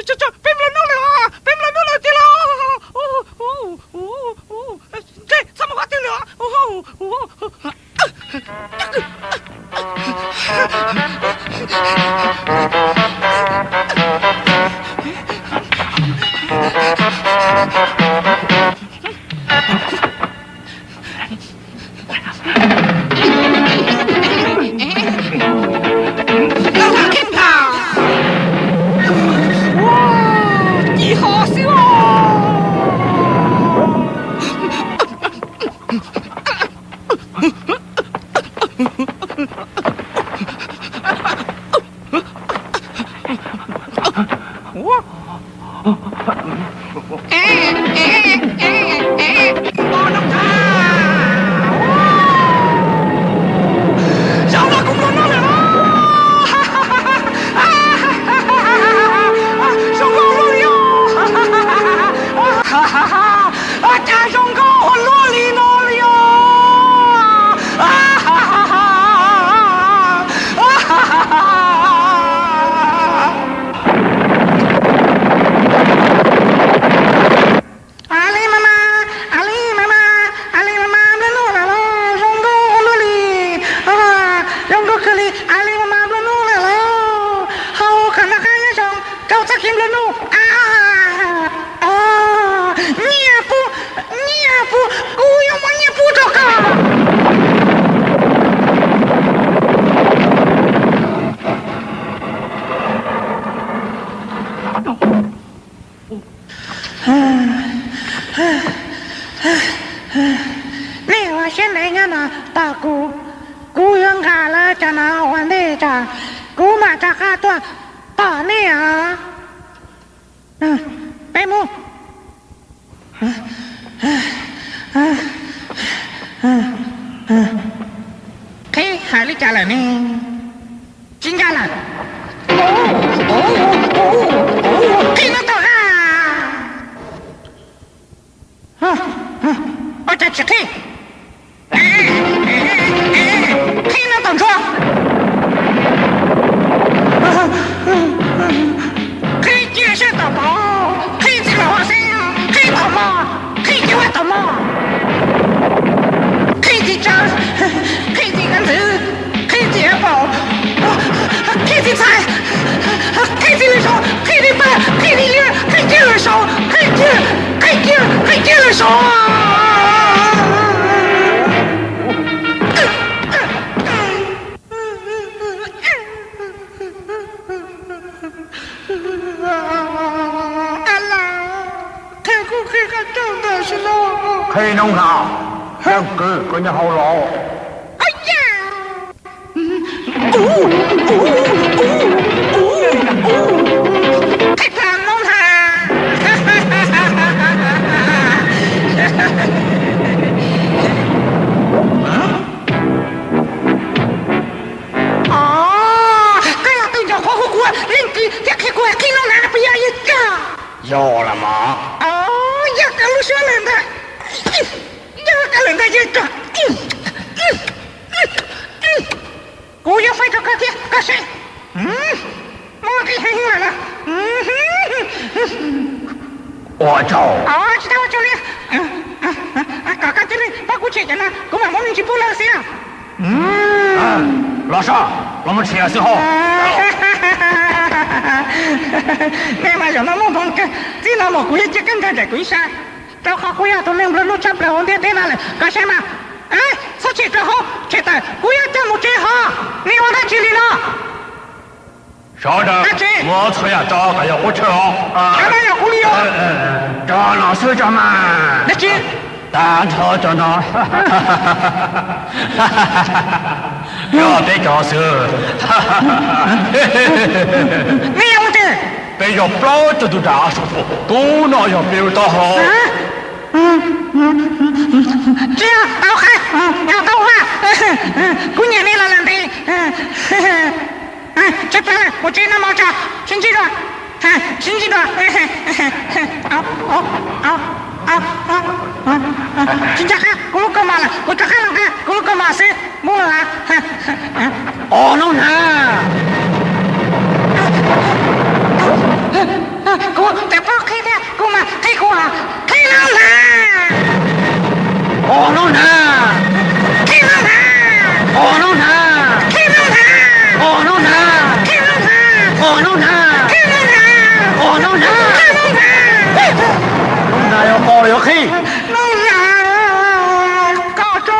这别乱弄了，别乱弄了的了。这怎么话的了？黑龙卡，两个跟你好了。哎呀！太感动了！有了吗？哦，呀，跟我说了的，呀，跟了一个，我要飞到高天，高谁？我给黑完了，我走。哦，知道我走了，高高这里把我切下来，我们莫名其妙了噻。老少，我们吃的时候。你嘛有那么多个，只那么贵就跟着在贵山，到好贵啊，都能不能差不了我点哪里？干什么？哎，说起之后，觉得贵要这么最好，你往哪去了？稍等，我吃呀，找还要我吃哦。当然要狐狸哦。找老师找嘛。那去。单车着呢，要被搞死，你要的，被肉包子都炸舒服，都那样表达好。这样好看，要高啊，姑娘你来的，这边我这那么着，请记住，请记住，진짜 그거 말아 그거 하는 게 그거 맛이 몰라 어느 나黑。能让告状。